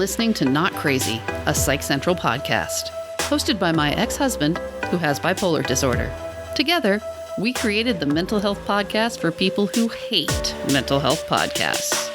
listening to Not Crazy, a Psych Central podcast, hosted by my ex-husband who has bipolar disorder. Together, we created the mental health podcast for people who hate mental health podcasts.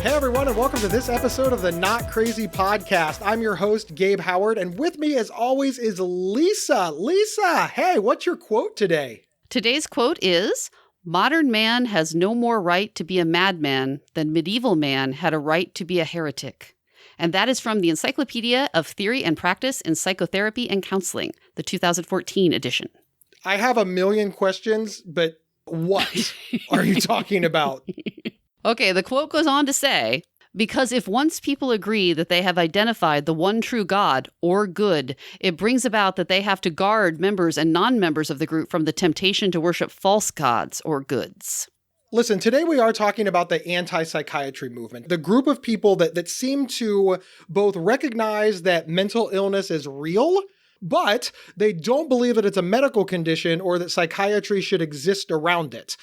Hey everyone, and welcome to this episode of the Not Crazy podcast. I'm your host, Gabe Howard, and with me as always is Lisa. Lisa, hey, what's your quote today? Today's quote is, "Modern man has no more right to be a madman than medieval man had a right to be a heretic." And that is from the Encyclopedia of Theory and Practice in Psychotherapy and Counseling, the 2014 edition. I have a million questions, but what are you talking about? Okay, the quote goes on to say, "Because if once people agree that they have identified the one true God, or good, it brings about that they have to guard members and non-members of the group from the temptation to worship false gods or goods." Listen, today we are talking about the anti-psychiatry movement, the group of people that seem to both recognize that mental illness is real, but they don't believe that it's a medical condition or that psychiatry should exist around it.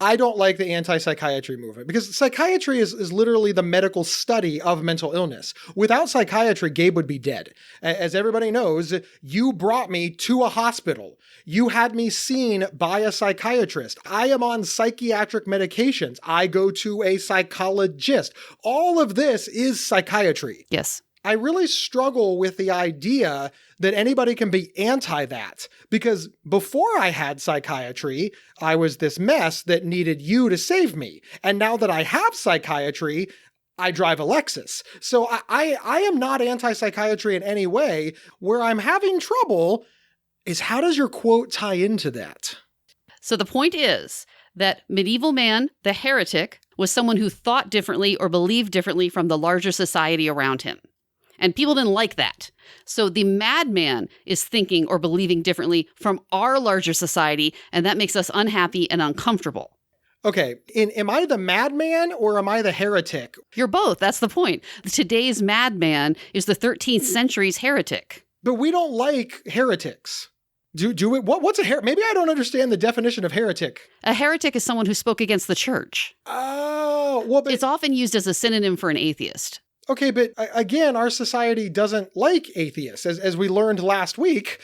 I don't like the anti-psychiatry movement because psychiatry is literally the medical study of mental illness. Without psychiatry, Gabe would be dead. As everybody knows, you brought me to a hospital. You had me seen by a psychiatrist. I am on psychiatric medications. I go to a psychologist. All of this is psychiatry. Yes. I really struggle with the idea that anybody can be anti that, because before I had psychiatry, I was this mess that needed you to save me. And now that I have psychiatry, I drive a Lexus. So I am not anti-psychiatry in any way. Where I'm having trouble is, how does your quote tie into that? So the point is that medieval man, the heretic, was someone who thought differently or believed differently from the larger society around him. And people didn't like that. So the madman is thinking or believing differently from our larger society, and that makes us unhappy and uncomfortable. Okay, am I the madman or am I the heretic? You're both. That's the point. Today's madman is the 13th century's heretic. But we don't like heretics. Do we? What's a heretic? Maybe I don't understand the definition of heretic. A heretic is someone who spoke against the church. Oh, well, but it's often used as a synonym for an atheist. Okay, but again, our society doesn't like atheists, as we learned last week.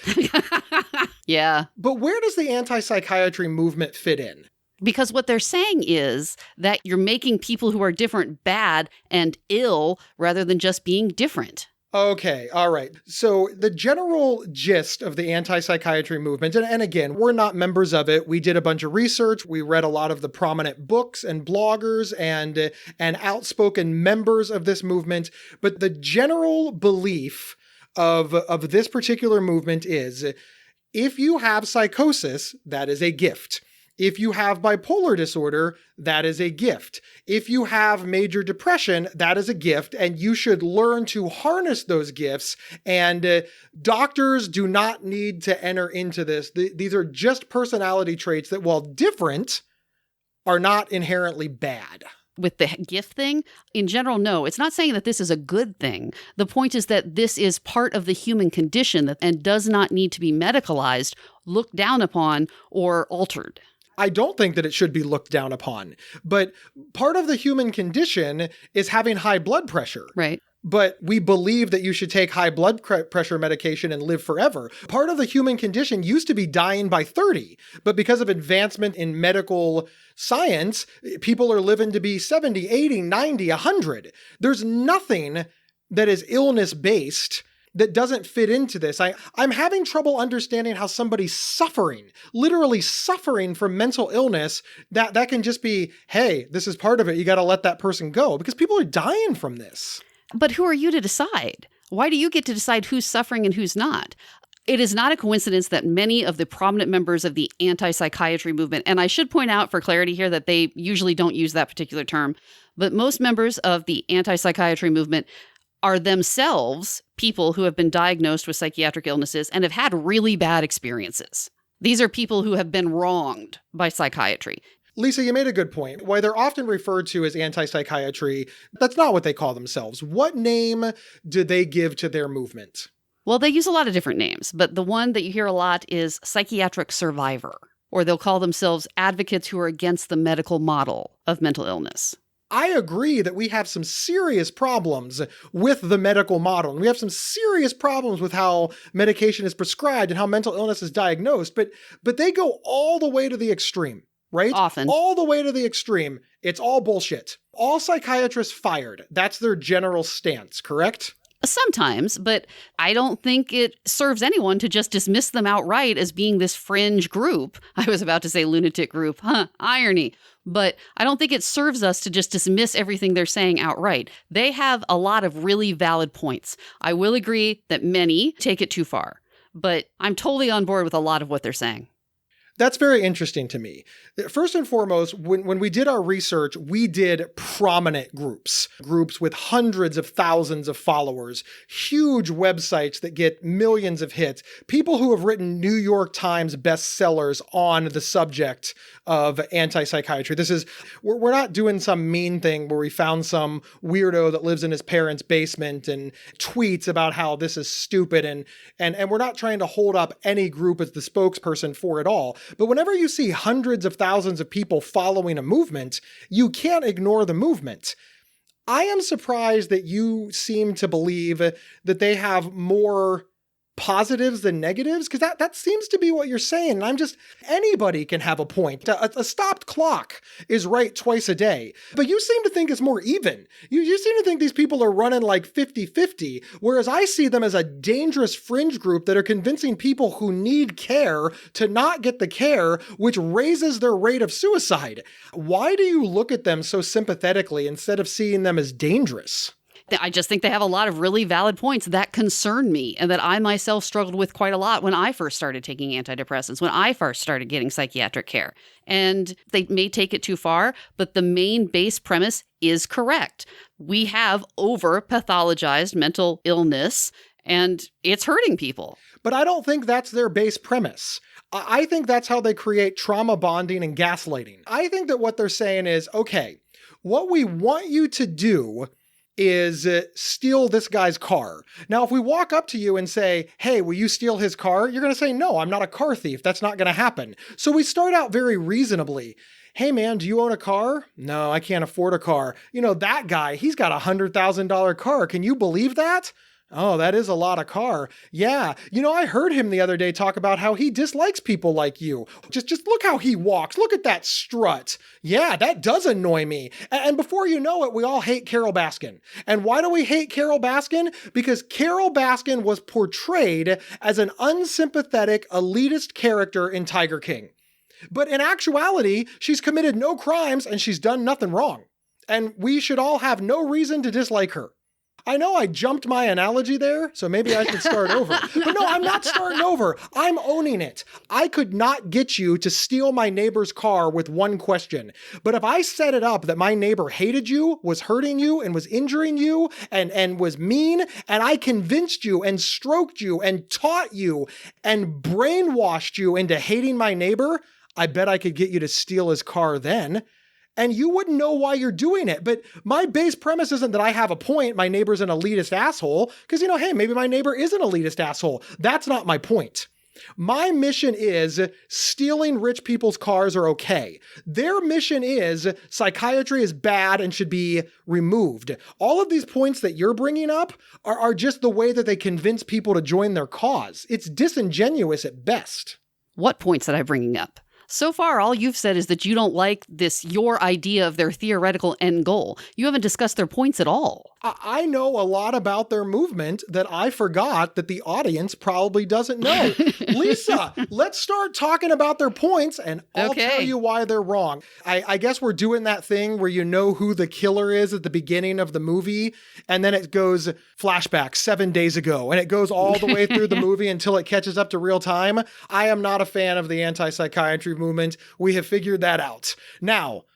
Yeah. But where does the anti-psychiatry movement fit in? Because what they're saying is that you're making people who are different bad and ill rather than just being different. Okay, all right. So the general gist of the anti-psychiatry movement, and again, we're not members of it. We did a bunch of research. We read a lot of the prominent books and bloggers and outspoken members of this movement. But the general belief of this particular movement is, if you have psychosis, that is a gift. If you have bipolar disorder, that is a gift. If you have major depression, that is a gift, and you should learn to harness those gifts. And doctors do not need to enter into this. These are just personality traits that, while different, are not inherently bad. With the gift thing, in general, no, it's not saying that this is a good thing. The point is that this is part of the human condition and does not need to be medicalized, looked down upon, or altered. I don't think that it should be looked down upon, but part of the human condition is having high blood pressure. Right. But we believe that you should take high blood pressure medication and live forever. Part of the human condition used to be dying by 30, but because of advancement in medical science, people are living to be 70, 80, 90, 100. There's nothing that is illness-based that doesn't fit into this. I'm having trouble understanding how somebody's suffering, literally suffering from mental illness, that can just be, hey, this is part of it. You got to let that person go, because people are dying from this. But who are you to decide? Why do you get to decide who's suffering and who's not? It is not a coincidence that many of the prominent members of the anti-psychiatry movement, and I should point out for clarity here that they usually don't use that particular term, but most members of the anti-psychiatry movement are themselves people who have been diagnosed with psychiatric illnesses and have had really bad experiences. These are people who have been wronged by psychiatry. Lisa, you made a good point. While they're often referred to as anti-psychiatry, that's not what they call themselves. What name do they give to their movement? Well, they use a lot of different names, but the one that you hear a lot is psychiatric survivor, or they'll call themselves advocates who are against the medical model of mental illness. I agree that we have some serious problems with the medical model. And we have some serious problems with how medication is prescribed and how mental illness is diagnosed. But they go all the way to the extreme, right? Often. All the way to the extreme. It's all bullshit. All psychiatrists fired. That's their general stance, correct? Sometimes, but I don't think it serves anyone to just dismiss them outright as being this fringe group. I was about to say lunatic group. Irony. But I don't think it serves us to just dismiss everything they're saying outright. They have a lot of really valid points. I will agree that many take it too far, but I'm totally on board with a lot of what they're saying. That's very interesting to me. First and foremost, when we did our research, we did prominent groups with hundreds of thousands of followers, huge websites that get millions of hits, people who have written New York Times bestsellers on the subject of anti-psychiatry. We're not doing some mean thing where we found some weirdo that lives in his parents' basement and tweets about how this is stupid, and we're not trying to hold up any group as the spokesperson for it all. But whenever you see hundreds of thousands of people following a movement, you can't ignore the movement. I am surprised that you seem to believe that they have more positives than negatives, because that seems to be what you're saying. And anybody can have a point. A stopped clock is right twice a day. But you seem to think it's more even. You seem to think these people are running like 50-50, whereas I see them as a dangerous fringe group that are convincing people who need care to not get the care, which raises their rate of suicide. Why do you look at them so sympathetically instead of seeing them as dangerous? I just think they have a lot of really valid points that concern me and that I myself struggled with quite a lot when I first started taking antidepressants, when I first started getting psychiatric care. And they may take it too far, but the main base premise is correct. We have over-pathologized mental illness, and it's hurting people. But I don't think that's their base premise. I think that's how they create trauma bonding and gaslighting. I think that what they're saying is, okay, what we want you to do is steal this guy's car. Now, if we walk up to you and say, hey, will you steal his car? You're going to say, no, I'm not a car thief. That's not going to happen. So we start out very reasonably. Hey, man, do you own a car? No, I can't afford a car. You know, that guy, he's got a $100,000 car. Can you believe that? Oh, that is a lot of car. Yeah. You know, I heard him the other day talk about how he dislikes people like you. Just look how he walks. Look at that strut. Yeah, that does annoy me. And before you know it, we all hate Carol Baskin. And why do we hate Carol Baskin? Because Carol Baskin was portrayed as an unsympathetic, elitist character in Tiger King. But in actuality, she's committed no crimes and she's done nothing wrong. And we should all have no reason to dislike her. I know I jumped my analogy there, so maybe I should start over. But no, I'm not starting over. I'm owning it. I could not get you to steal my neighbor's car with one question. But if I set it up that my neighbor hated you, was hurting you, and was injuring you, and was mean, and I convinced you and stroked you and taught you and brainwashed you into hating my neighbor, I bet I could get you to steal his car then. And you wouldn't know why you're doing it. But my base premise isn't that I have a point, my neighbor's an elitist asshole, because, you know, hey, maybe my neighbor is an elitist asshole. That's not my point. My mission is stealing rich people's cars are okay. Their mission is psychiatry is bad and should be removed. All of these points that you're bringing up are just the way that they convince people to join their cause. It's disingenuous at best. What points that I'm bringing up? So far, all you've said is that you don't like your idea of their theoretical end goal. You haven't discussed their points at all. I know a lot about their movement that I forgot that the audience probably doesn't know. Lisa, let's start talking about their points and I'll tell you why they're wrong. I guess we're doing that thing where you know who the killer is at the beginning of the movie, and then it goes flashback 7 days ago, and it goes all the way through the movie until it catches up to real time. I am not a fan of the anti-psychiatry movement. We have figured that out. Now,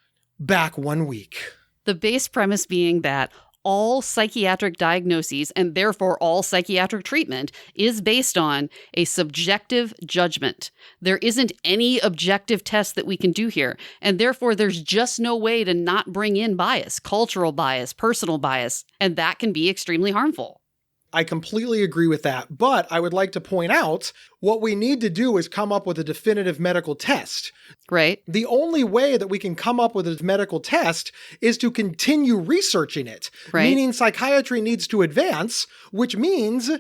back 1 week. The base premise being that all psychiatric diagnoses, and therefore all psychiatric treatment, is based on a subjective judgment. There isn't any objective test that we can do here, and therefore there's just no way to not bring in bias, cultural bias, personal bias, and that can be extremely harmful. I completely agree with that. But I would like to point out what we need to do is come up with a definitive medical test. Right. The only way that we can come up with a medical test is to continue researching it, Right. meaning psychiatry needs to advance, which means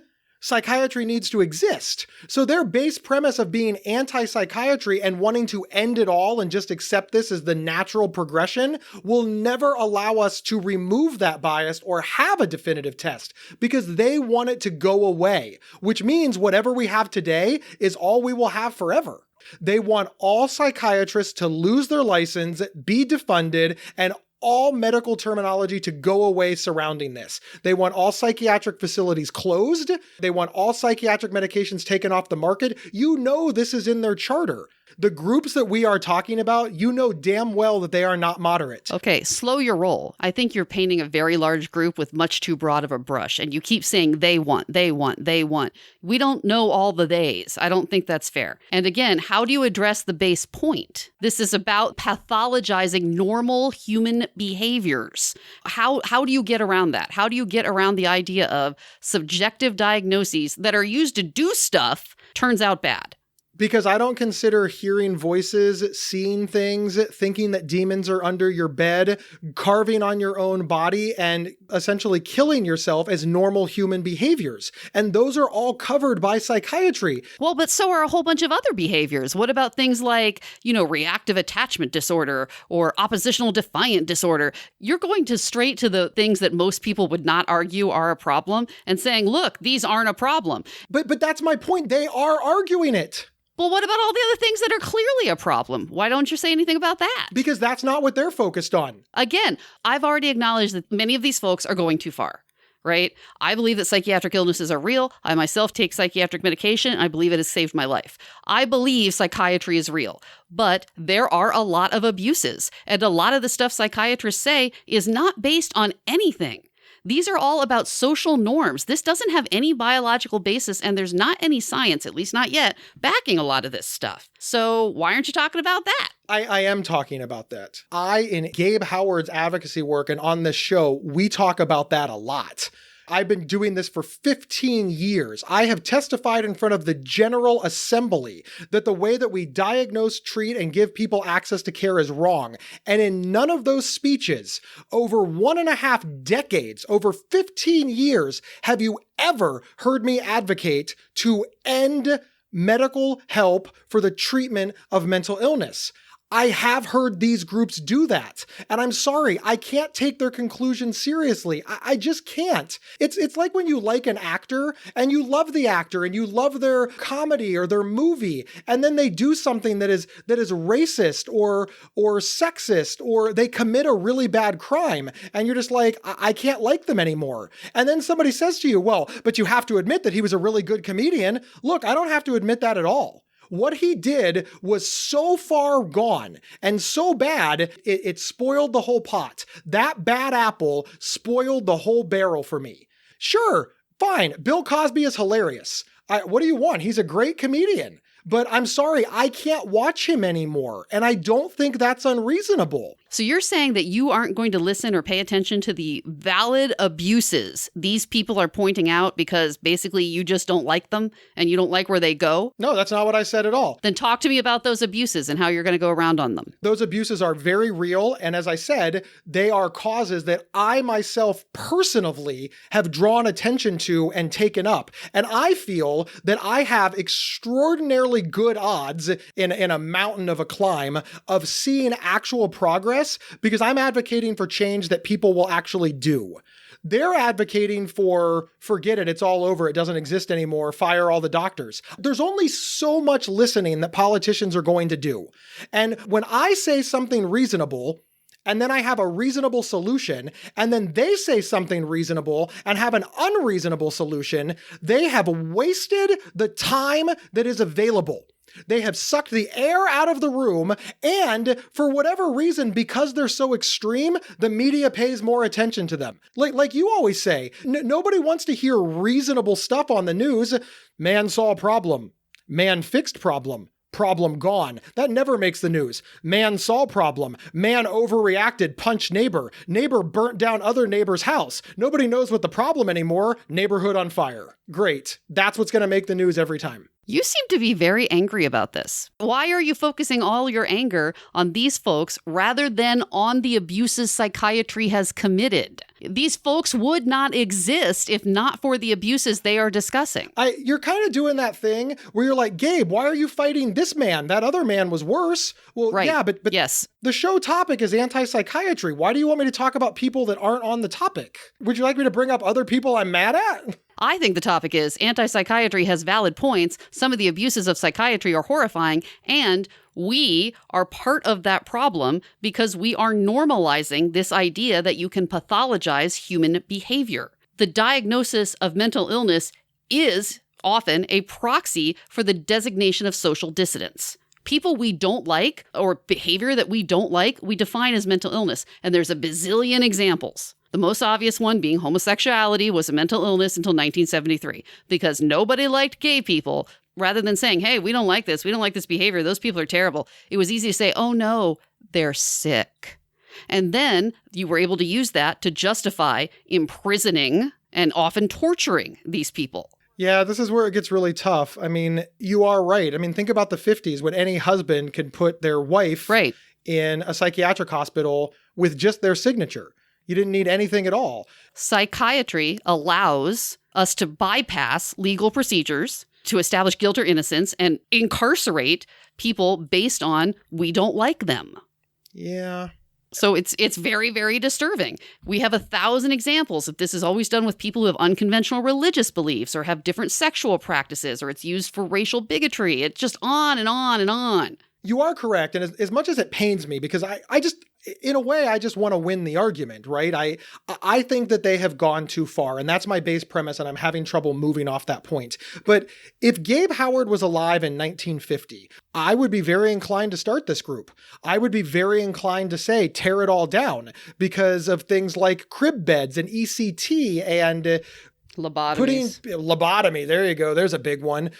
psychiatry needs to exist. So their base premise of being anti-psychiatry and wanting to end it all and just accept this as the natural progression will never allow us to remove that bias or have a definitive test because they want it to go away, which means whatever we have today is all we will have forever. They want all psychiatrists to lose their license, be defunded, and all medical terminology to go away surrounding this. They want all psychiatric facilities closed. They want all psychiatric medications taken off the market. You know this is in their charter. The groups that we are talking about, you know damn well that they are not moderate. Okay, slow your roll. I think you're painting a very large group with much too broad of a brush, and you keep saying they want. We don't know all the theys. I don't think that's fair. And again, how do you address the base point? This is about pathologizing normal human behaviors. How do you get around that? How do you get around the idea of subjective diagnoses that are used to do stuff turns out bad? Because I don't consider hearing voices, seeing things, thinking that demons are under your bed, carving on your own body, and essentially killing yourself as normal human behaviors. And those are all covered by psychiatry. Well, but so are a whole bunch of other behaviors. What about things like, reactive attachment disorder or oppositional defiant disorder? You're going straight to the things that most people would not argue are a problem and saying, look, these aren't a problem. But that's my point. They are arguing it. Well, what about all the other things that are clearly a problem? Why don't you say anything about that? Because that's not what they're focused on. Again, I've already acknowledged that many of these folks are going too far, right? I believe that psychiatric illnesses are real. I myself take psychiatric medication. I believe it has saved my life. I believe psychiatry is real, but there are a lot of abuses, and a lot of the stuff psychiatrists say is not based on anything. These are all about social norms. This doesn't have any biological basis, and there's not any science, at least not yet, backing a lot of this stuff. So why aren't you talking about that? I am talking about that. In Gabe Howard's advocacy work and on this show, we talk about that a lot. I've been doing this for 15 years. I have testified in front of the General Assembly that the way that we diagnose, treat, and give people access to care is wrong. And in none of those speeches, over 1.5 decades, over 15 years, have you ever heard me advocate to end medical help for the treatment of mental illness. I have heard these groups do that. And I'm sorry, I can't take their conclusions seriously. I just can't. It's like when you like an actor and you love the actor and you love their comedy or their movie, and then they do something that is racist or sexist, or they commit a really bad crime. And you're just like, I can't like them anymore. And then somebody says to you, well, but you have to admit that he was a really good comedian. Look, I don't have to admit that at all. What he did was so far gone and so bad, it spoiled the whole pot. That bad apple spoiled the whole barrel for me. Sure, fine, Bill Cosby is hilarious. What do you want? He's a great comedian. But I'm sorry, I can't watch him anymore. And I don't think that's unreasonable. So you're saying that you aren't going to listen or pay attention to the valid abuses these people are pointing out because basically you just don't like them and you don't like where they go? No, that's not what I said at all. Then talk to me about those abuses and how you're going to go around on them. Those abuses are very real. And as I said, they are causes that I myself personally have drawn attention to and taken up. And I feel that I have extraordinarily good odds in a mountain of a climb of seeing actual progress because I'm advocating for change that people will actually do. They're advocating for, forget it, it's all over, it doesn't exist anymore, fire all the doctors. There's only so much listening that politicians are going to do. And when I say something reasonable, and then I have a reasonable solution, and then they say something reasonable and have an unreasonable solution, they have wasted the time that is available. They have sucked the air out of the room, and for whatever reason, because they're so extreme, the media pays more attention to them. Like you always say, nobody wants to hear reasonable stuff on the news. Man saw a problem. Man fixed problem. problem gone. That never makes the news. Man saw problem. Man overreacted, punched neighbor. Neighbor burnt down other neighbor's house. Nobody knows what the problem anymore. Neighborhood on fire. Great. That's what's going to make the news every time. You seem to be very angry about this. Why are you focusing all your anger on these folks rather than on the abuses psychiatry has committed? These folks would not exist if not for the abuses they are discussing. You're kind of doing that thing where you're like, Gabe, why are you fighting this man? That other man was worse. Well, right. Yeah, but yes. The show topic is anti-psychiatry. Why do you want me to talk about people that aren't on the topic? Would you like me to bring up other people I'm mad at? I think the topic is anti-psychiatry has valid points. Some of the abuses of psychiatry are horrifying, and we are part of that problem because we are normalizing this idea that you can pathologize human behavior. The diagnosis of mental illness is often a proxy for the designation of social dissidence. People we don't like or behavior that we don't like, we define as mental illness. And there's a bazillion examples. The most obvious one being homosexuality was a mental illness until 1973 because nobody liked gay people. Rather than saying, hey, we don't like this behavior, those people are terrible, it was easy to say, oh no, they're sick. And then you were able to use that to justify imprisoning and often torturing these people. Yeah, this is where it gets really tough. I mean, you are right. I mean, think about the 50s when any husband could put their wife in a psychiatric hospital with just their signature. You didn't need anything at all. Psychiatry allows us to bypass legal procedures to establish guilt or innocence and incarcerate people based on we don't like them. Yeah. So it's very, very disturbing. We have 1,000 examples of this is always done with people who have unconventional religious beliefs or have different sexual practices, or it's used for racial bigotry. It's just on and on and on. You are correct. And as much as it pains me, because I just, in a way, I just want to win the argument, right? I think that they have gone too far, and that's my base premise, and I'm having trouble moving off that point. But if Gabe Howard was alive in 1950, I would be very inclined to start this group. I would be very inclined to say, tear it all down, because of things like crib beds and ECT and lobotomy. There you go. There's a big one.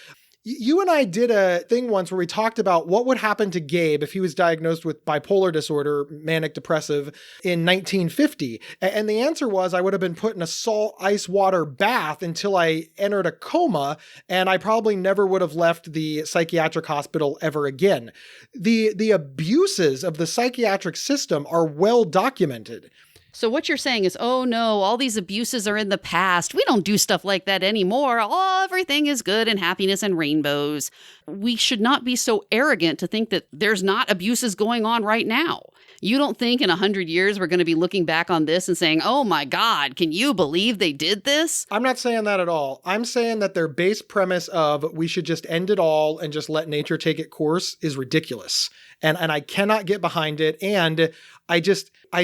You and I did a thing once where we talked about what would happen to Gabe if he was diagnosed with bipolar disorder, manic depressive, in 1950. And the answer was I would have been put in a salt ice water bath until I entered a coma, and I probably never would have left the psychiatric hospital ever again. The abuses of the psychiatric system are well documented. So what you're saying is, oh no, all these abuses are in the past. We don't do stuff like that anymore. Everything is good and happiness and rainbows. We should not be so arrogant to think that there's not abuses going on right now. You don't think in 100 years we're going to be looking back on this and saying, oh my God, can you believe they did this? I'm not saying that at all. I'm saying that their base premise of we should just end it all and just let nature take its course is ridiculous. And I cannot get behind it. And I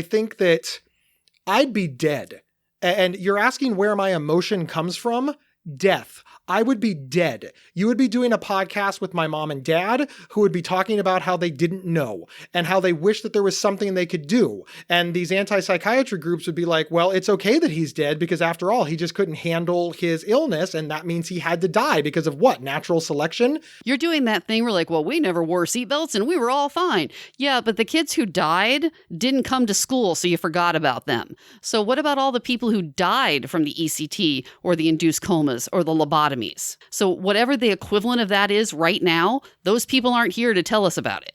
think that I'd be dead. And you're asking where my emotion comes from? Death. I would be dead. You would be doing a podcast with my mom and dad who would be talking about how they didn't know and how they wish that there was something they could do. And these anti-psychiatry groups would be like, well, it's okay that he's dead because after all, he just couldn't handle his illness. And that means he had to die because of what? Natural selection? You're doing that thing where like, well, we never wore seatbelts and we were all fine. Yeah, but the kids who died didn't come to school, so you forgot about them. So what about all the people who died from the ECT or the induced comas or the lobotomy? So whatever the equivalent of that is right now, those people aren't here to tell us about it.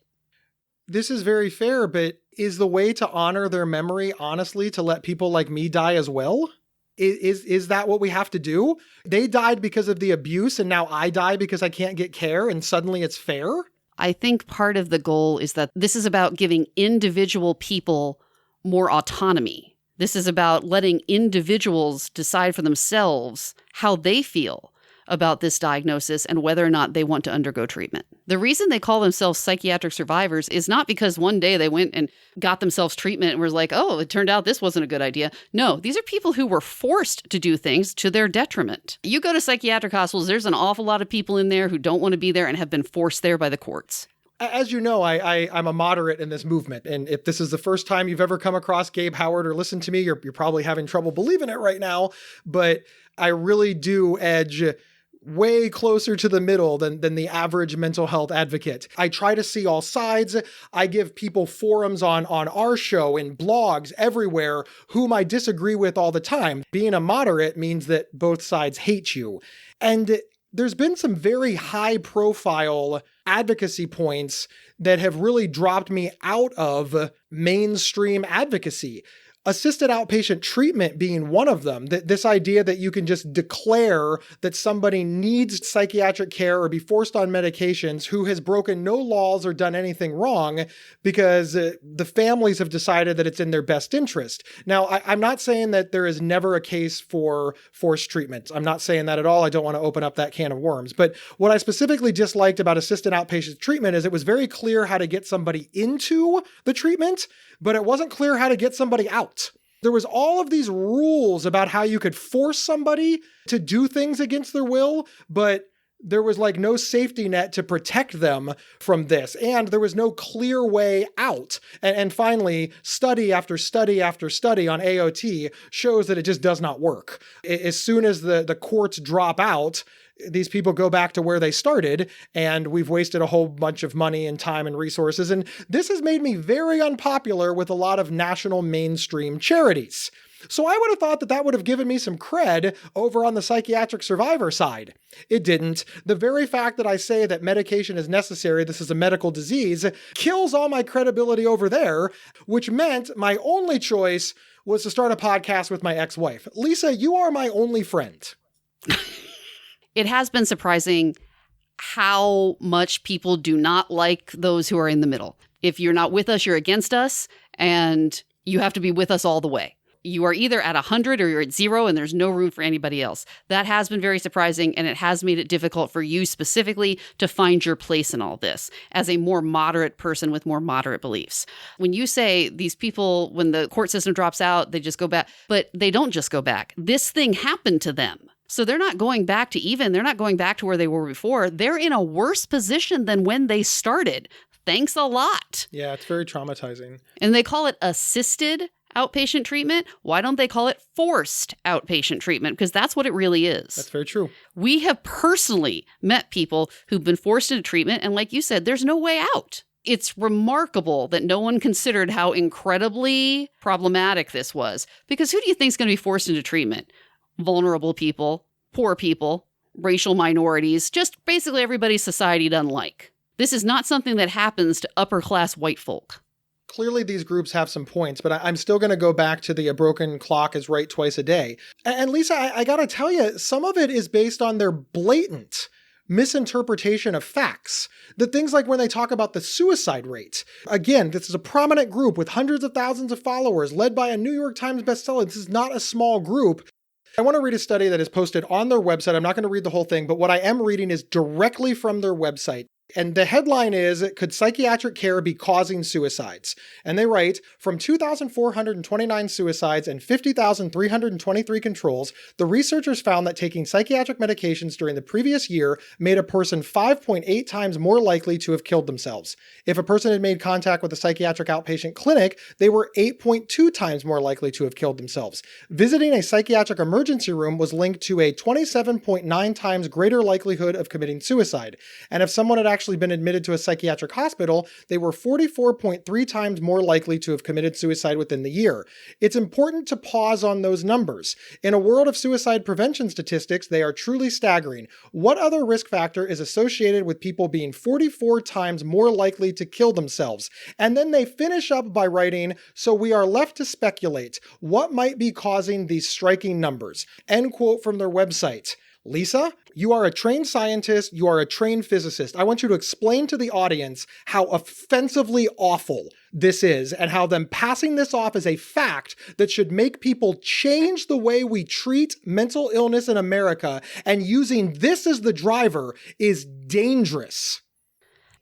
This is very fair, but is the way to honor their memory, honestly, to let people like me die as well? Is that what we have to do? They died because of the abuse, and now I die because I can't get care, and suddenly it's fair? I think part of the goal is that this is about giving individual people more autonomy. This is about letting individuals decide for themselves how they feel about this diagnosis and whether or not they want to undergo treatment. The reason they call themselves psychiatric survivors is not because one day they went and got themselves treatment and was like, oh, it turned out this wasn't a good idea. No, these are people who were forced to do things to their detriment. You go to psychiatric hospitals, there's an awful lot of people in there who don't want to be there and have been forced there by the courts. As you know, I'm a moderate in this movement. And if this is the first time you've ever come across Gabe Howard or listened to me, you're probably having trouble believing it right now. But I really do edge way closer to the middle than the average mental health advocate. I try to see all sides. I give people forums on our show and blogs everywhere whom I disagree with all the time. Being a moderate means that both sides hate you. And there's been some very high profile advocacy points that have really dropped me out of mainstream advocacy. Assisted outpatient treatment being one of them, this idea that you can just declare that somebody needs psychiatric care or be forced on medications who has broken no laws or done anything wrong because the families have decided that it's in their best interest. Now, I'm not saying that there is never a case for forced treatment. I'm not saying that at all. I don't want to open up that can of worms. But what I specifically disliked about assisted outpatient treatment is it was very clear how to get somebody into the treatment, but it wasn't clear how to get somebody out. There was all of these rules about how you could force somebody to do things against their will, but there was like no safety net to protect them from this. And there was no clear way out. And finally, study after study after study on AOT shows that it just does not work. As soon as the courts drop out, these people go back to where they started, and we've wasted a whole bunch of money and time and resources. And this has made me very unpopular with a lot of national mainstream charities. So I would have thought that would have given me some cred over on the psychiatric survivor side. It didn't. The very fact that I say that medication is necessary, this is a medical disease, kills all my credibility over there, which meant my only choice was to start a podcast with my ex-wife. Lisa, you are my only friend. It has been surprising how much people do not like those who are in the middle. If you're not with us, you're against us, and you have to be with us all the way. You are either at 100 or you're at 0, and there's no room for anybody else. That has been very surprising, and it has made it difficult for you specifically to find your place in all this as a more moderate person with more moderate beliefs. When you say these people, when the court system drops out, they just go back, but they don't just go back. This thing happened to them. So they're not going back to even. They're not going back to where they were before. They're in a worse position than when they started. Thanks a lot. Yeah, it's very traumatizing. And they call it assisted outpatient treatment. Why don't they call it forced outpatient treatment? Because that's what it really is. That's very true. We have personally met people who've been forced into treatment. And like you said, there's no way out. It's remarkable that no one considered how incredibly problematic this was. Because who do you think is going to be forced into treatment? Vulnerable people, poor people, racial minorities, just basically everybody society doesn't like. This is not something that happens to upper class white folk. Clearly, these groups have some points, but I'm still going to go back to a broken clock is right twice a day. And Lisa, I got to tell you, some of it is based on their blatant misinterpretation of facts. The things like when they talk about the suicide rate. Again, this is a prominent group with hundreds of thousands of followers, led by a New York Times bestseller. This is not a small group. I want to read a study that is posted on their website. I'm not going to read the whole thing, but what I am reading is directly from their website. And the headline is, could psychiatric care be causing suicides? And they write, from 2,429 suicides and 50,323 controls, the researchers found that taking psychiatric medications during the previous year made a person 5.8 times more likely to have killed themselves. If a person had made contact with a psychiatric outpatient clinic, they were 8.2 times more likely to have killed themselves. Visiting a psychiatric emergency room was linked to a 27.9 times greater likelihood of committing suicide. And if someone had actually been admitted to a psychiatric hospital, they were 44.3 times more likely to have committed suicide within the year. It's important to pause on those numbers. In a world of suicide prevention statistics, they are truly staggering. What other risk factor is associated with people being 44 times more likely to kill themselves? And then they finish up by writing, so we are left to speculate what might be causing these striking numbers. End quote from their website. Lisa, you are a trained scientist, you are a trained physicist. I want you to explain to the audience how offensively awful this is and how them passing this off as a fact that should make people change the way we treat mental illness in America and using this as the driver is dangerous.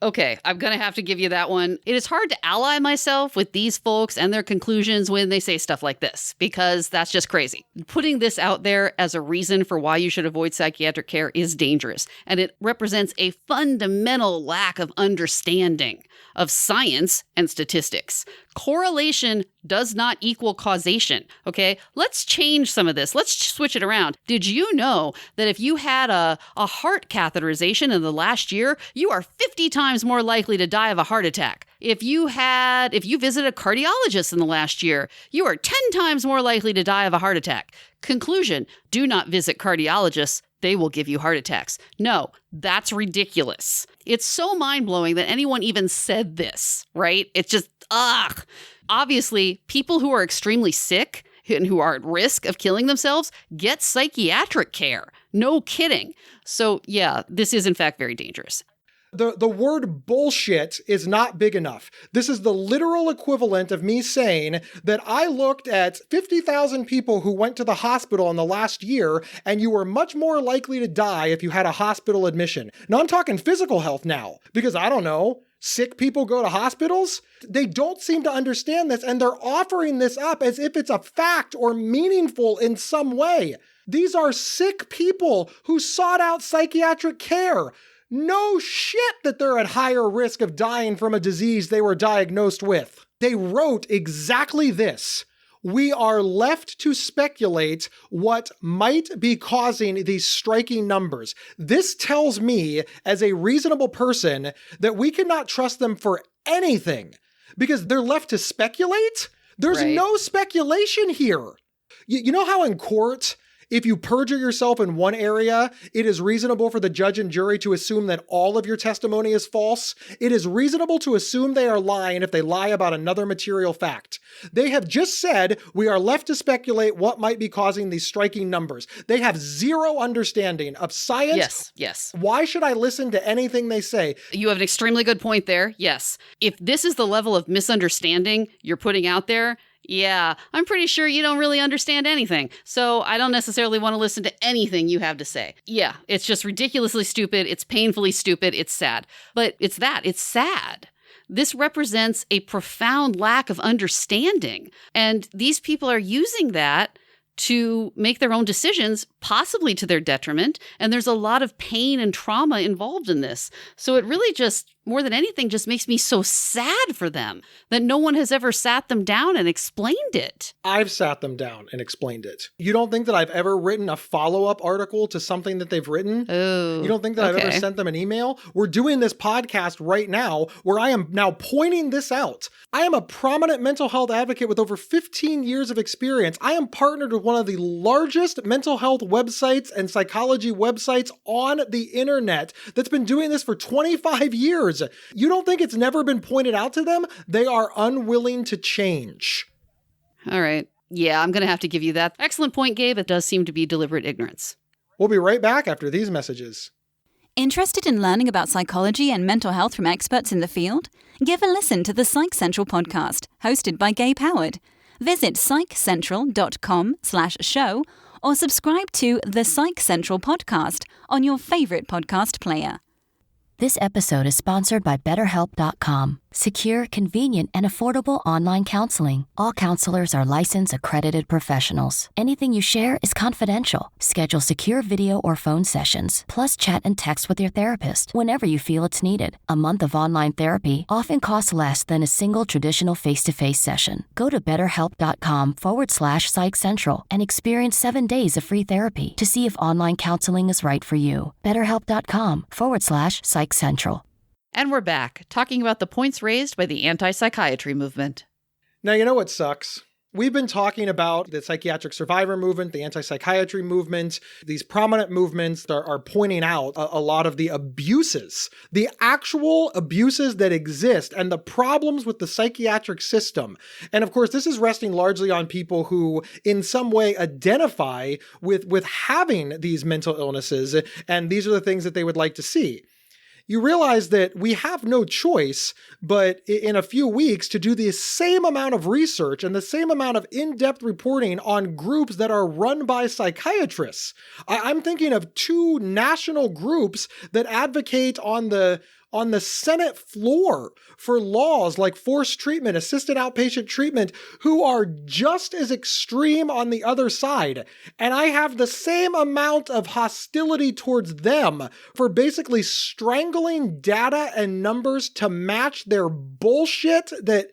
Okay, I'm going to have to give you that one. It is hard to ally myself with these folks and their conclusions when they say stuff like this, because that's just crazy. Putting this out there as a reason for why you should avoid psychiatric care is dangerous, and it represents a fundamental lack of understanding of science and statistics. Correlation does not equal causation, okay? Let's change some of this. Let's switch it around. Did you know that if you had a heart catheterization in the last year, you are 50 times more likely to die of a heart attack? If you visited a cardiologist in the last year, you are 10 times more likely to die of a heart attack. Conclusion, do not visit cardiologists. They will give you heart attacks. No, that's ridiculous. It's so mind-blowing that anyone even said this, right? It's just, ugh. Obviously, people who are extremely sick and who are at risk of killing themselves get psychiatric care. No kidding. So yeah, this is in fact very dangerous. The word bullshit is not big enough. This is the literal equivalent of me saying that I looked at 50,000 people who went to the hospital in the last year, and you were much more likely to die if you had a hospital admission. Now I'm talking physical health now, because I don't know, sick people go to hospitals? They don't seem to understand this, and they're offering this up as if it's a fact or meaningful in some way. These are sick people who sought out psychiatric care. No shit that they're at higher risk of dying from a disease they were diagnosed with. They wrote exactly this. We are left to speculate what might be causing these striking numbers. This tells me, as a reasonable person, that we cannot trust them for anything because they're left to speculate? There's no speculation here. You know how in court, if you perjure yourself in one area, it is reasonable for the judge and jury to assume that all of your testimony is false. It is reasonable to assume they are lying if they lie about another material fact. They have just said we are left to speculate what might be causing these striking numbers. They have zero understanding of science. Yes. Why should I listen to anything they say? You have an extremely good point there. Yes. If this is the level of misunderstanding you're putting out there, yeah, I'm pretty sure you don't really understand anything. So I don't necessarily want to listen to anything you have to say. Yeah, it's just ridiculously stupid. It's painfully stupid. It's sad. But it's sad. This represents a profound lack of understanding. And these people are using that to make their own decisions, possibly to their detriment. And there's a lot of pain and trauma involved in this. So it really just, more than anything, just makes me so sad for them that no one has ever sat them down and explained it. I've sat them down and explained it. You don't think that I've ever written a follow-up article to something that they've written? Oh, you don't think that I've ever sent them an email? We're doing this podcast right now where I am now pointing this out. I am a prominent mental health advocate with over 15 years of experience. I am partnered with one of the largest mental health websites and psychology websites on the internet that's been doing this for 25 years. You don't think it's never been pointed out to them? They are unwilling to change. All right. Yeah, I'm going to have to give you that. Excellent point, Gabe. It does seem to be deliberate ignorance. We'll be right back after these messages. Interested in learning about psychology and mental health from experts in the field? Give a listen to the Psych Central Podcast, hosted by Gabe Howard. Visit psychcentral.com/show or subscribe to the Psych Central Podcast on your favorite podcast player. This episode is sponsored by BetterHelp.com. Secure, convenient, and affordable online counseling. All counselors are licensed, accredited professionals. Anything you share is confidential. Schedule secure video or phone sessions, plus chat and text with your therapist whenever you feel it's needed. A month of online therapy often costs less than a single traditional face-to-face session. Go to BetterHelp.com/Psych Central and experience 7 days of free therapy to see if online counseling is right for you. BetterHelp.com/Psych Central. And we're back, talking about the points raised by the anti-psychiatry movement. Now, you know what sucks? We've been talking about the psychiatric survivor movement, the anti-psychiatry movement. These prominent movements are pointing out a lot of the abuses, the actual abuses that exist and the problems with the psychiatric system. And of course, this is resting largely on people who in some way identify with having these mental illnesses. And these are the things that they would like to see. You realize that we have no choice but in a few weeks to do the same amount of research and the same amount of in-depth reporting on groups that are run by psychiatrists. I'm thinking of 2 national groups that advocate on the Senate floor for laws like forced treatment, assisted outpatient treatment, who are just as extreme on the other side. And I have the same amount of hostility towards them for basically strangling data and numbers to match their bullshit that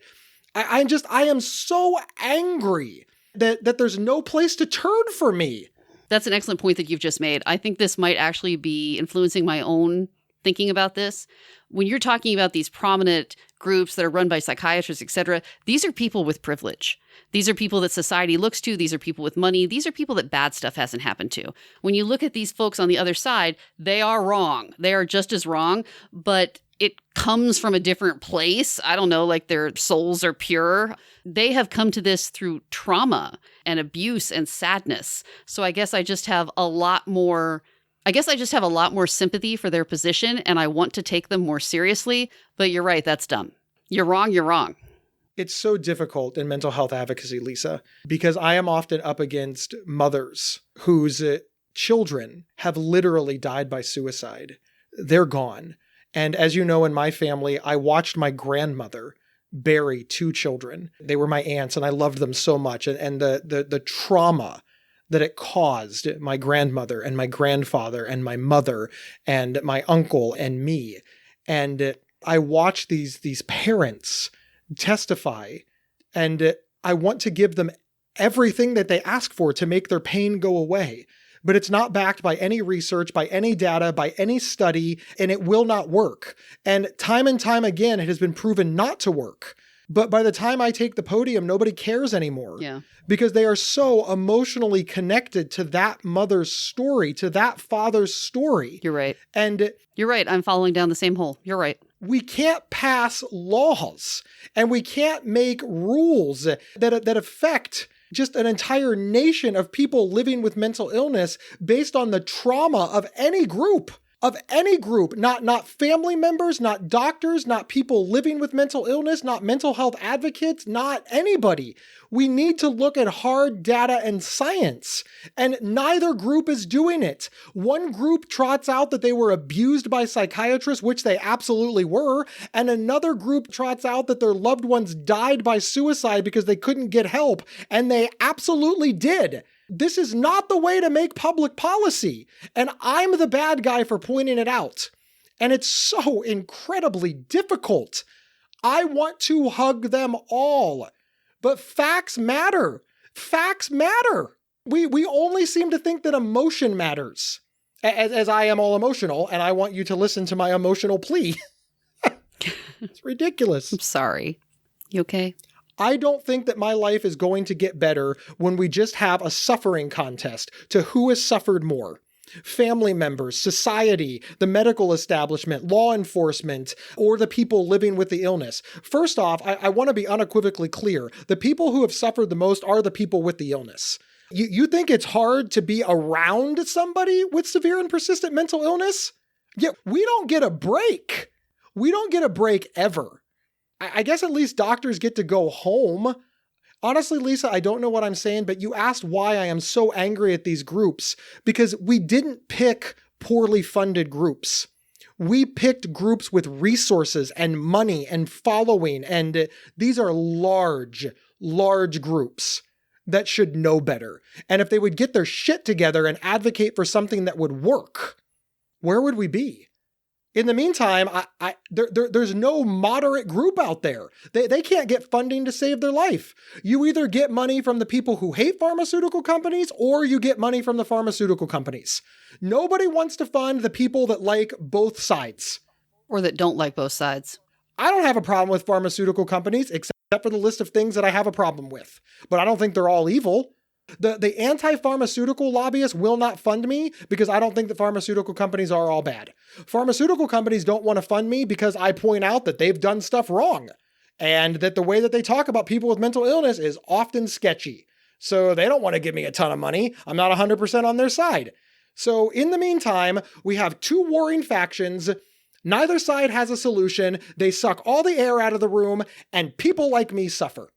I am so angry that there's no place to turn for me. That's an excellent point that you've just made. I think this might actually be influencing my own thinking about this. When you're talking about these prominent groups that are run by psychiatrists, et cetera, these are people with privilege. These are people that society looks to. These are people with money. These are people that bad stuff hasn't happened to. When you look at these folks on the other side, they are wrong. They are just as wrong, but it comes from a different place. I don't know, like their souls are pure. They have come to this through trauma and abuse and sadness. So I guess I just have a lot more sympathy for their position, and I want to take them more seriously. But you're right, that's dumb. You're wrong, you're wrong. It's so difficult in mental health advocacy, Lisa, because I am often up against mothers whose children have literally died by suicide. They're gone. And as you know, in my family, I watched my grandmother bury 2 children. They were my aunts, and I loved them so much. And the trauma that it caused my grandmother and my grandfather and my mother and my uncle and me. And I watched these parents testify, and I want to give them everything that they ask for to make their pain go away. But it's not backed by any research, by any data, by any study, and it will not work. And time again, it has been proven not to work. But by the time I take the podium, nobody cares anymore. Yeah. Because they are so emotionally connected to that mother's story, to that father's story. You're right. And you're right. I'm following down the same hole. You're right. We can't pass laws and we can't make rules that affect just an entire nation of people living with mental illness based on the trauma of any group. Not family members, not doctors, not people living with mental illness, not mental health advocates, not anybody. We need to look at hard data and science, and neither group is doing it. One group trots out that they were abused by psychiatrists, which they absolutely were, and another group trots out that their loved ones died by suicide because they couldn't get help, and they absolutely did. This is not the way to make public policy, and I'm the bad guy for pointing it out. And it's so incredibly difficult. I want to hug them all, but facts matter. Facts matter. We only seem to think that emotion matters, as I am all emotional, and I want you to listen to my emotional plea. It's ridiculous. I'm sorry. You okay? I don't think that my life is going to get better when we just have a suffering contest to who has suffered more. Family members, society, the medical establishment, law enforcement, or the people living with the illness. First off, I want to be unequivocally clear. The people who have suffered the most are the people with the illness. You think it's hard to be around somebody with severe and persistent mental illness? Yeah, we don't get a break. We don't get a break ever. I guess at least doctors get to go home. Honestly, Lisa, I don't know what I'm saying, but you asked why I am so angry at these groups, because we didn't pick poorly funded groups. We picked groups with resources and money and following, and these are large groups that should know better. And if they would get their shit together and advocate for something that would work, where would we be? In the meantime, there's no moderate group out there. They can't get funding to save their life. You either get money from the people who hate pharmaceutical companies or you get money from the pharmaceutical companies. Nobody wants to fund the people that like both sides. Or that don't like both sides. I don't have a problem with pharmaceutical companies except for the list of things that I have a problem with. But I don't think they're all evil. The anti-pharmaceutical lobbyists will not fund me because I don't think that pharmaceutical companies are all bad. Pharmaceutical companies don't want to fund me because I point out that they've done stuff wrong and that the way that they talk about people with mental illness is often sketchy. So they don't want to give me a ton of money. I'm not 100% on their side. So in the meantime, we have 2 warring factions. Neither side has a solution. They suck all the air out of the room and people like me suffer.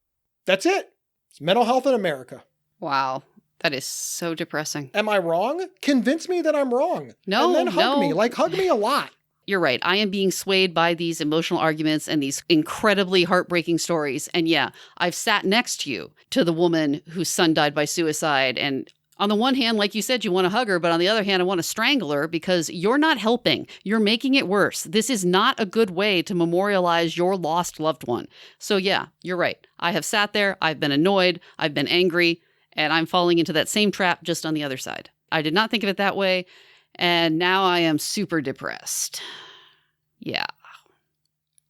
That's it. It's mental health in America. Wow. That is so depressing. Am I wrong? Convince me that I'm wrong. No, and then hug me. Hug me a lot. You're right. I am being swayed by these emotional arguments and these incredibly heartbreaking stories. And yeah, I've sat next to the woman whose son died by suicide. And On the one hand, like you said, you want to hug her, but on the other hand, I want to strangle her because you're not helping. You're making it worse. This is not a good way to memorialize your lost loved one. So yeah, you're right. I have sat there, I've been annoyed, I've been angry, and I'm falling into that same trap just on the other side. I did not think of it that way, and now I am super depressed. Yeah.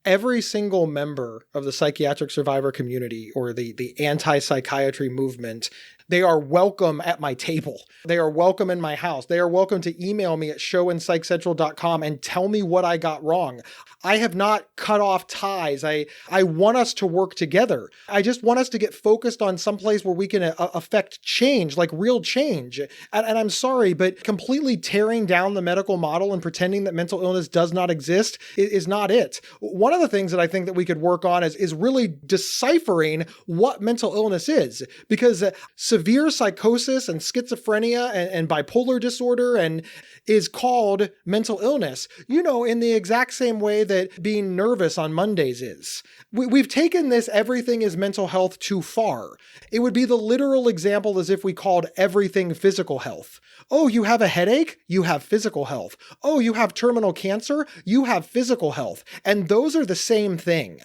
Every single member of the psychiatric survivor community or the anti-psychiatry movement, they are welcome at my table. They are welcome in my house. They are welcome to email me at show@psychcentral.com and tell me what I got wrong. I have not cut off ties. I want us to work together. I just want us to get focused on some place where we can affect change, like real change. And I'm sorry, but completely tearing down the medical model and pretending that mental illness does not exist is not it. One of the things that I think that we could work on is really deciphering what mental illness is, because severe psychosis and schizophrenia and bipolar disorder is called mental illness, in the exact same way that being nervous on Mondays is. We've taken this everything is mental health too far. It would be the literal example as if we called everything physical health. Oh, you have a headache? You have physical health. Oh, you have terminal cancer? You have physical health. And those are the same thing.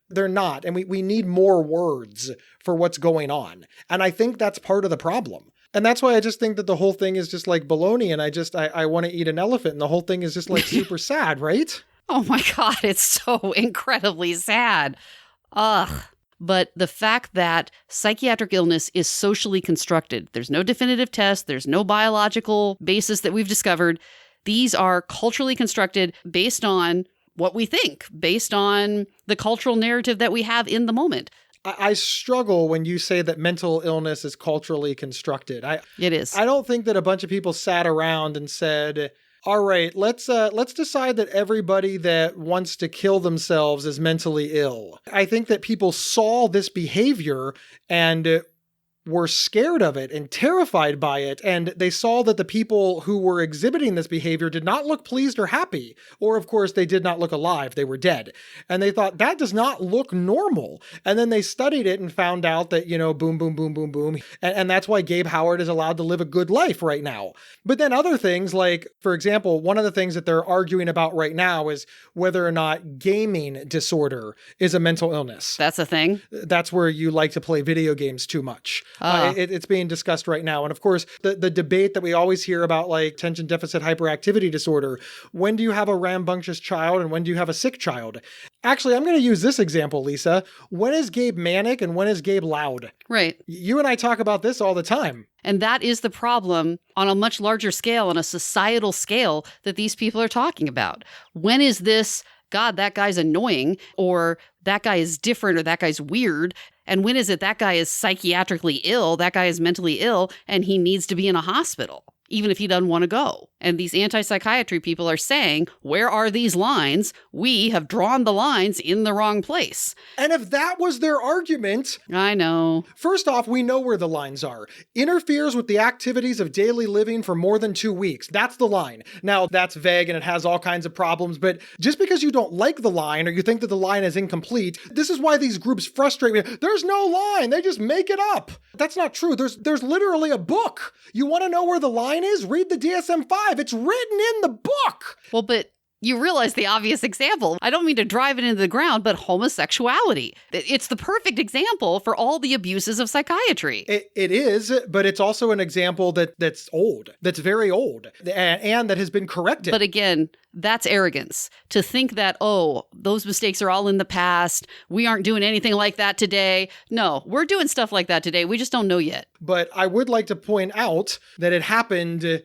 They're not. And we need more words for what's going on. And I think that's part of the problem. And that's why I just think that the whole thing is just like baloney, and I want to eat an elephant, and the whole thing is just like super sad, right? Oh my God, it's so incredibly sad. Ugh. But the fact that psychiatric illness is socially constructed, there's no definitive test, there's no biological basis that we've discovered. These are culturally constructed based on what we think, based on the cultural narrative that we have in the moment. I struggle when you say that mental illness is culturally constructed. It is. I don't think that a bunch of people sat around and said, all right, let's decide that everybody that wants to kill themselves is mentally ill. I think that people saw this behavior and were scared of it and terrified by it, and they saw that the people who were exhibiting this behavior did not look pleased or happy, or of course they did not look alive, they were dead. And they thought, that does not look normal. And then they studied it and found out that, boom, boom, boom, boom, boom. And that's why Gabe Howard is allowed to live a good life right now. But then other things like, for example, one of the things that they're arguing about right now is whether or not gaming disorder is a mental illness. That's a thing? That's where you like to play video games too much. It's being discussed right now. And of course, the debate that we always hear about, like attention deficit hyperactivity disorder, when do you have a rambunctious child and when do you have a sick child? Actually, I'm going to use this example, Lisa. When is Gabe manic and when is Gabe loud? Right. You and I talk about this all the time. And that is the problem on a much larger scale, on a societal scale that these people are talking about. When is this, God, that guy's annoying, or that guy is different, or that guy's weird? And when is it that guy is psychiatrically ill, that guy is mentally ill, and he needs to be in a hospital, even if he doesn't want to go? And these anti-psychiatry people are saying, where are these lines? We have drawn the lines in the wrong place. And if that was their argument... I know. First off, we know where the lines are. Interferes with the activities of daily living for more than 2 weeks. That's the line. Now, that's vague and it has all kinds of problems, but just because you don't like the line or you think that the line is incomplete, this is why these groups frustrate me. There's no line. They just make it up. That's not true. There's literally a book. You want to know where the line is? Read the DSM-5. It's written in the book. Well, but you realize the obvious example. I don't mean to drive it into the ground, but homosexuality. It's the perfect example for all the abuses of psychiatry. It is, but it's also an example that's old, that's very old, and that has been corrected. But again, that's arrogance. To think that, oh, those mistakes are all in the past. We aren't doing anything like that today. No, we're doing stuff like that today. We just don't know yet. But I would like to point out that it happened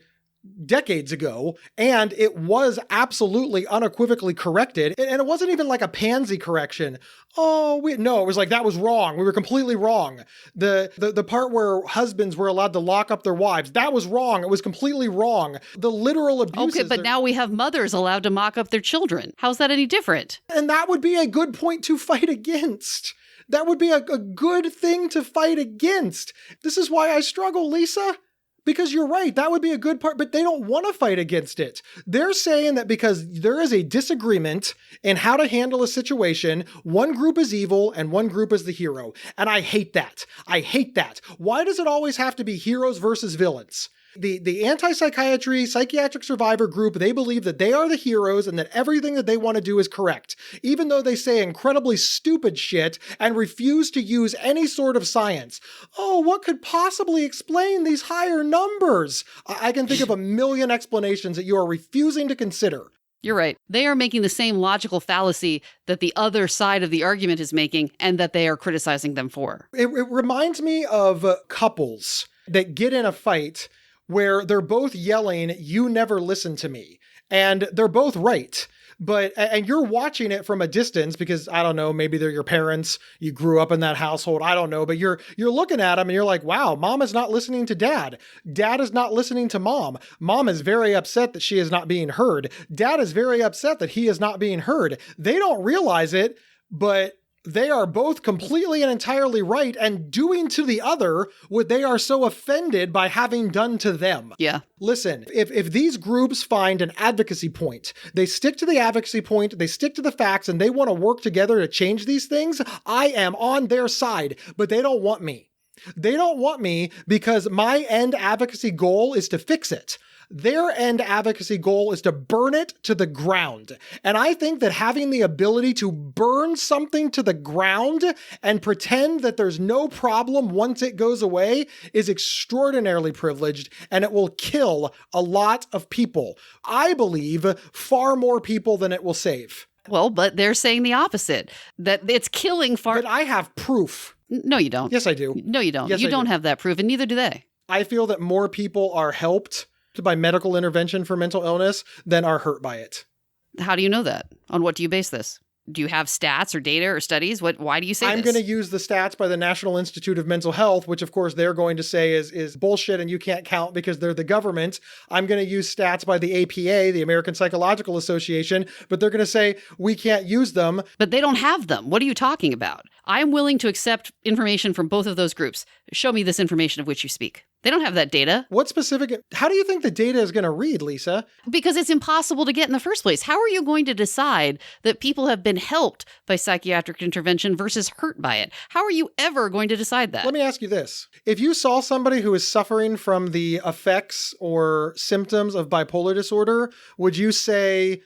decades ago, and it was absolutely unequivocally corrected. And it wasn't even like a pansy correction. No, it was like, that was wrong. We were completely wrong. The part where husbands were allowed to lock up their wives, that was wrong. It was completely wrong. The literal abuses. Okay, but now we have mothers allowed to mock up their children. How's that any different? And that would be a good point to fight against. That would be a good thing to fight against. This is why I struggle, Lisa. Because you're right, that would be a good part, but they don't want to fight against it. They're saying that because there is a disagreement in how to handle a situation, one group is evil and one group is the hero. And I hate that. I hate that. Why does it always have to be heroes versus villains? The anti-psychiatry, psychiatric survivor group, they believe that they are the heroes and that everything that they want to do is correct, even though they say incredibly stupid shit and refuse to use any sort of science. Oh, what could possibly explain these higher numbers? I can think of a million explanations that you are refusing to consider. You're right. They are making the same logical fallacy that the other side of the argument is making and that they are criticizing them for. It reminds me of couples that get in a fight where they're both yelling, "You never listen to me." And they're both right. And you're watching it from a distance because, I don't know, maybe they're your parents, you grew up in that household, I don't know, but you're looking at them and you're like, wow, mom is not listening to dad. Dad is not listening to mom. Mom is very upset that she is not being heard. Dad is very upset that he is not being heard. They don't realize it, but they are both completely and entirely right and doing to the other what they are so offended by having done to them. Yeah. Listen, if these groups find an advocacy point, they stick to the advocacy point, they stick to the facts, and they want to work together to change these things, I am on their side, but they don't want me. They don't want me because my end advocacy goal is to fix it. Their end advocacy goal is to burn it to the ground. And I think that having the ability to burn something to the ground and pretend that there's no problem once it goes away is extraordinarily privileged, and it will kill a lot of people. I believe far more people than it will save. Well, but they're saying the opposite, that it's killing far. But I have proof. No, you don't. Yes, I do. No, you don't. Yes, You I don't do. have that proof, and neither do they. I feel that more people are helped by medical intervention for mental illness than are hurt by it. How do you know that? On what do you base this? Do you have stats or data or studies? Why do you say I'm this? going to use the stats by the National Institute of Mental Health, which of course they're going to say is bullshit and you can't count because they're the government. I'm going to use stats by the APA, the American Psychological Association, but they're going to say we can't use them. But they don't have them. What are you talking about? I'm willing to accept information from both of those groups. Show me this information of which you speak. They don't have that data. What specific? How do you think the data is going to read, Lisa? Because it's impossible to get in the first place. How are you going to decide that people have been helped by psychiatric intervention versus hurt by it? How are you ever going to decide that? Let me ask you this. If you saw somebody who is suffering from the effects or symptoms of bipolar disorder, would you say,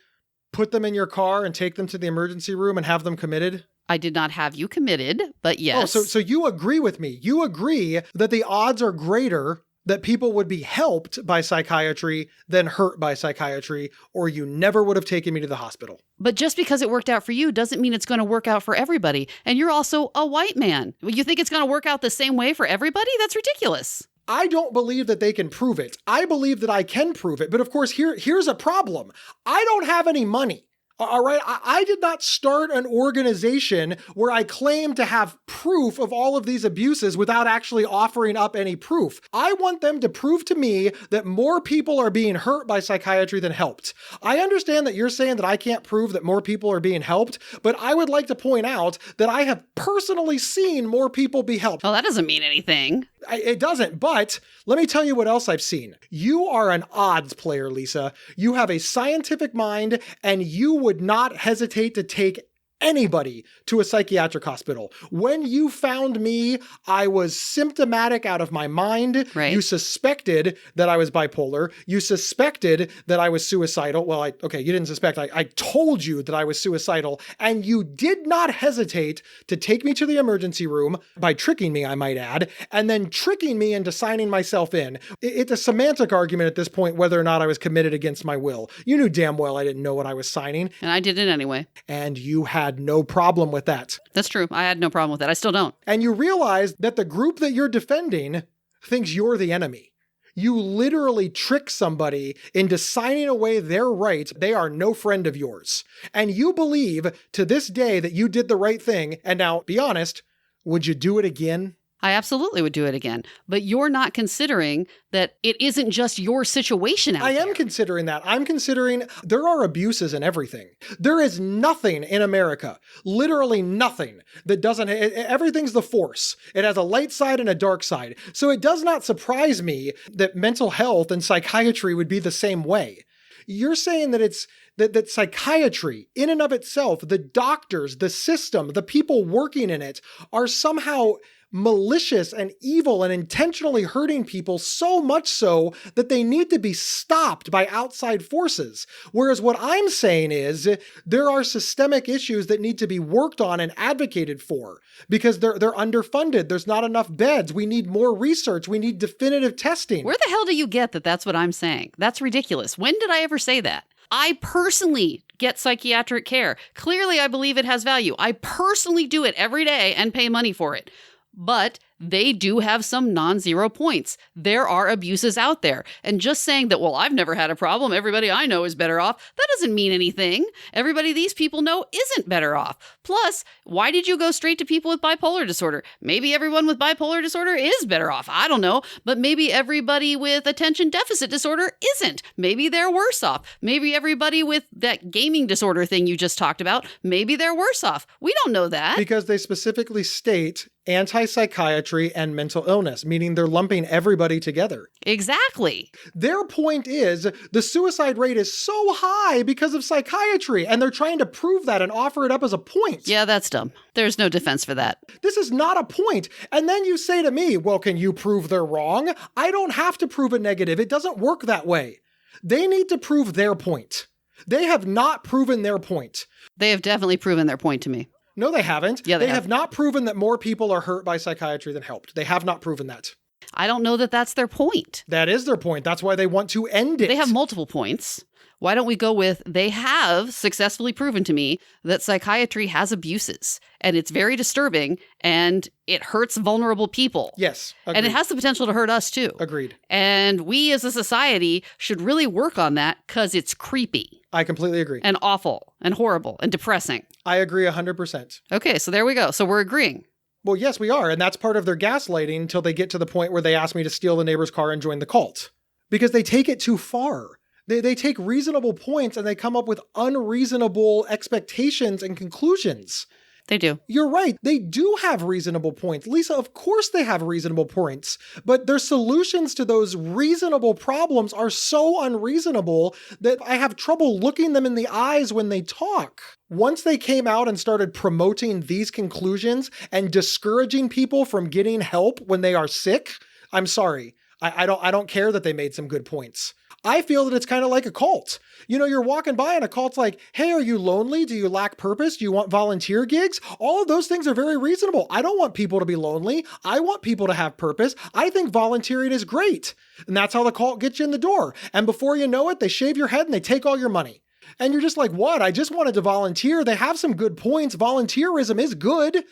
put them in your car and take them to the emergency room and have them committed? I did not have you committed, but yes. Oh, so you agree with me. You agree that the odds are greater that people would be helped by psychiatry than hurt by psychiatry, or you never would have taken me to the hospital. But just because it worked out for you doesn't mean it's going to work out for everybody. And you're also a white man. You think it's going to work out the same way for everybody? That's ridiculous. I don't believe that they can prove it. I believe that I can prove it. But of course, here's a problem. I don't have any money. All right, I did not start an organization where I claim to have proof of all of these abuses without actually offering up any proof. I want them to prove to me that more people are being hurt by psychiatry than helped. I understand that you're saying that I can't prove that more people are being helped, but I would like to point out that I have personally seen more people be helped. Well, that doesn't mean anything. It doesn't, but let me tell you what else I've seen. You are an odds player, Lisa. You have a scientific mind, and you would not hesitate to take anybody to a psychiatric hospital. When you found me, I was symptomatic out of my mind. Right. You suspected that I was bipolar. You suspected that I was suicidal. Well, you didn't suspect. I told you that I was suicidal, and you did not hesitate to take me to the emergency room by tricking me, I might add, and then tricking me into signing myself in. It's a semantic argument at this point whether or not I was committed against my will. You knew damn well I didn't know what I was signing. And I did it anyway. And you had no problem with that. That's true. I had no problem with that. I still don't. And you realize that the group that you're defending thinks you're the enemy. You literally trick somebody into signing away their rights. They are no friend of yours. And you believe to this day that you did the right thing. And now, be honest, would you do it again? I absolutely would do it again. But you're not considering that it isn't just your situation out there. I am considering that. I'm considering there are abuses in everything. There is nothing in America, literally nothing, that doesn't, everything's the force. It has a light side and a dark side. So it does not surprise me that mental health and psychiatry would be the same way. You're saying that it's that psychiatry in and of itself, the doctors, the system, the people working in it are somehow malicious and evil and intentionally hurting people, so much so that they need to be stopped by outside forces. Whereas what I'm saying is there are systemic issues that need to be worked on and advocated for because they're underfunded. There's not enough beds. We need more research. We need definitive testing. Where the hell do you get that that's what I'm saying? That's ridiculous. When did I ever say that? I personally get psychiatric care. Clearly, I believe it has value. I personally do it every day and pay money for it. But they do have some non-zero points. There are abuses out there. And just saying that, well, I've never had a problem, everybody I know is better off, that doesn't mean anything. Everybody these people know isn't better off. Plus, why did you go straight to people with bipolar disorder? Maybe everyone with bipolar disorder is better off. I don't know. But maybe everybody with attention deficit disorder isn't. Maybe they're worse off. Maybe everybody with that gaming disorder thing you just talked about, maybe they're worse off. We don't know that. Because they specifically state anti-psychiatry and mental illness, meaning they're lumping everybody together. Exactly. Their point is the suicide rate is so high because of psychiatry, and they're trying to prove that and offer it up as a point. Yeah, that's dumb. There's no defense for that. This is not a point. And then you say to me, well, can you prove they're wrong? I don't have to prove a negative. It doesn't work that way. They need to prove their point. They have not proven their point. They have definitely proven their point to me. No, they haven't. Yeah, they have not proven that more people are hurt by psychiatry than helped. They have not proven that. I don't know that that's their point. That is their point. That's why they want to end it. They have multiple points. Why don't we go with, they have successfully proven to me that psychiatry has abuses, and it's very disturbing, and it hurts vulnerable people. Yes, agreed. And it has the potential to hurt us too. Agreed. And we as a society should really work on that because it's creepy. I completely agree. And awful and horrible and depressing. I agree 100%. Okay, so there we go. So we're agreeing. Well, yes, we are. And that's part of their gaslighting until they get to the point where they ask me to steal the neighbor's car and join the cult. Because they take it too far. They take reasonable points and they come up with unreasonable expectations and conclusions. They do. You're right. They do have reasonable points. Lisa, of course they have reasonable points, but their solutions to those reasonable problems are so unreasonable that I have trouble looking them in the eyes when they talk. Once they came out and started promoting these conclusions and discouraging people from getting help when they are sick, I'm sorry. I don't care that they made some good points. I feel that it's kind of like a cult. You know, you're walking by and a cult's like, hey, are you lonely? Do you lack purpose? Do you want volunteer gigs? All of those things are very reasonable. I don't want people to be lonely. I want people to have purpose. I think volunteering is great. And that's how the cult gets you in the door. And before you know it, they shave your head and they take all your money. And you're just like, what? I just wanted to volunteer. They have some good points. Volunteerism is good.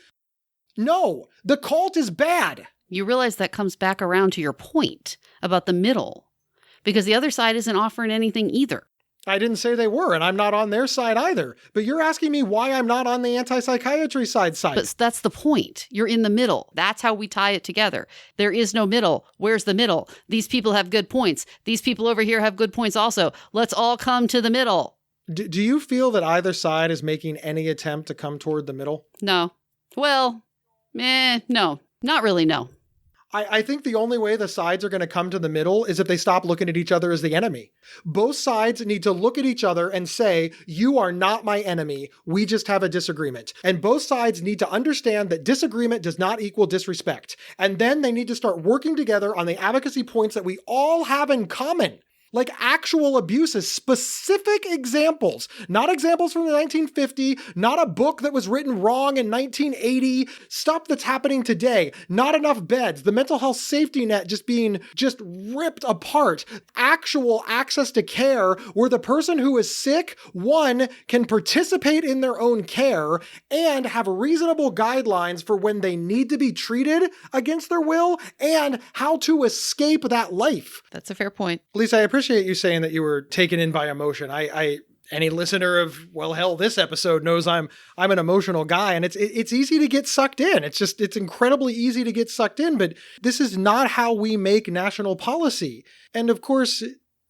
No, the cult is bad. You realize that comes back around to your point about the middle. Because the other side isn't offering anything either. I didn't say they were, and I'm not on their side either. But you're asking me why I'm not on the anti-psychiatry side. But that's the point. You're in the middle. That's how we tie it together. There is no middle. Where's the middle? These people have good points. These people over here have good points also. Let's all come to the middle. Do you feel that either side is making any attempt to come toward the middle? No. Well, no. Not really, no. I think the only way the sides are going to come to the middle is if they stop looking at each other as the enemy. Both sides need to look at each other and say, you are not my enemy. We just have a disagreement. And both sides need to understand that disagreement does not equal disrespect. And then they need to start working together on the advocacy points that we all have in common. Like actual abuses, specific examples, not examples from the 1950s, not a book that was written wrong in 1980, stuff that's happening today, not enough beds, the mental health safety net just being ripped apart, actual access to care where the person who is sick, one, can participate in their own care and have reasonable guidelines for when they need to be treated against their will and how to escape that life. That's a fair point. Lisa, I appreciate you saying that you were taken in by emotion. any listener of, well, hell, this episode knows I'm an emotional guy, and it's easy to get sucked in. It's incredibly easy to get sucked in, but this is not how we make national policy. And of course,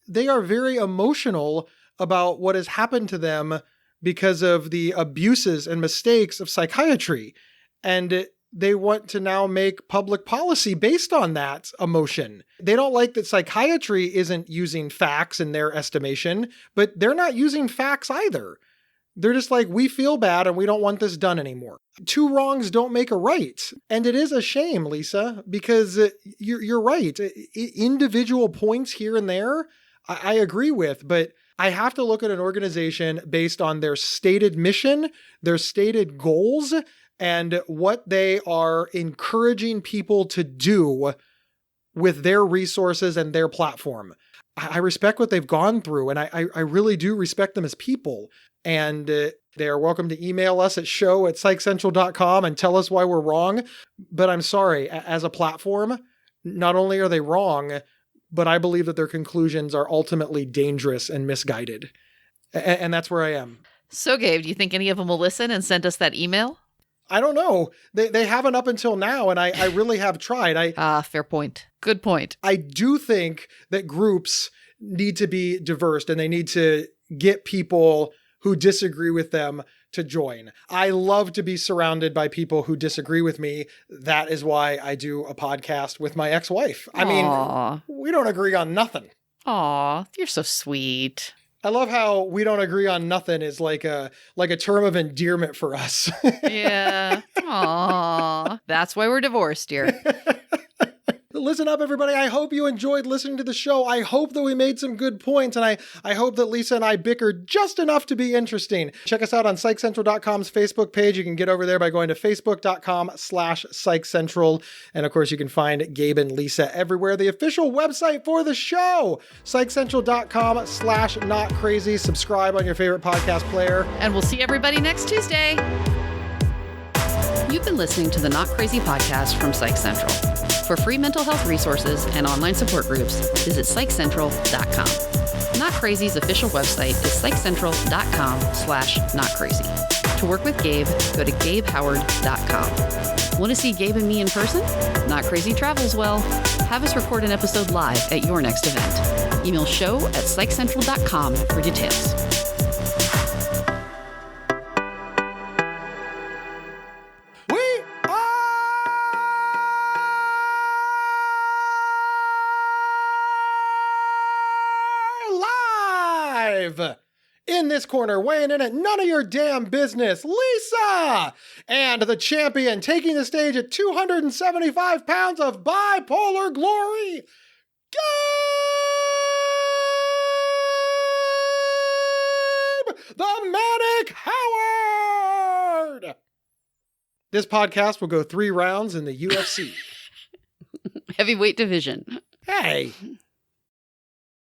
they are very emotional about what has happened to them because of the abuses and mistakes of psychiatry. And they want to now make public policy based on that emotion. They don't like that psychiatry isn't using facts in their estimation, but they're not using facts either. They're just like, we feel bad and we don't want this done anymore. Two wrongs don't make a right. And it is a shame, Lisa, because you're right. Individual points here and there, I agree with, but I have to look at an organization based on their stated mission, their stated goals, and what they are encouraging people to do with their resources and their platform. I respect what they've gone through, and I really do respect them as people. And they are welcome to email us at show@psychcentral.com and tell us why we're wrong. But I'm sorry, as a platform, not only are they wrong, but I believe that their conclusions are ultimately dangerous and misguided. And that's where I am. So, Gabe, do you think any of them will listen and send us that email? I don't know. They haven't up until now, and I really have tried. Fair point. Good point. I do think that groups need to be diverse, and they need to get people who disagree with them to join. I love to be surrounded by people who disagree with me. That is why I do a podcast with my ex-wife. I mean, we don't agree on nothing. Aw, you're so sweet. I love how we don't agree on nothing is like a term of endearment for us. Yeah. Aw. That's why we're divorced, dear. Listen up, everybody. I hope you enjoyed listening to the show. I hope that we made some good points, and I hope that Lisa and I bickered just enough to be interesting. Check us out on PsychCentral.com's Facebook page. You can get over there by going to Facebook.com/PsychCentral. And of course, you can find Gabe and Lisa everywhere. The official website for the show, PsychCentral.com/NotCrazy. Subscribe on your favorite podcast player. And we'll see everybody next Tuesday. You've been listening to the Not Crazy podcast from Psych Central. For free mental health resources and online support groups, visit PsychCentral.com. Not Crazy's official website is PsychCentral.com/NotCrazy. To work with Gabe, go to GabeHoward.com. Want to see Gabe and me in person? Not Crazy travels well. Have us record an episode live at your next event. Email show@PsychCentral.com for details. In this corner, weighing in at none of your damn business, Lisa! And the champion taking the stage at 275 pounds of bipolar glory, Gabe the Manic Howard! This podcast will go 3 rounds in the UFC. Heavyweight division. Hey!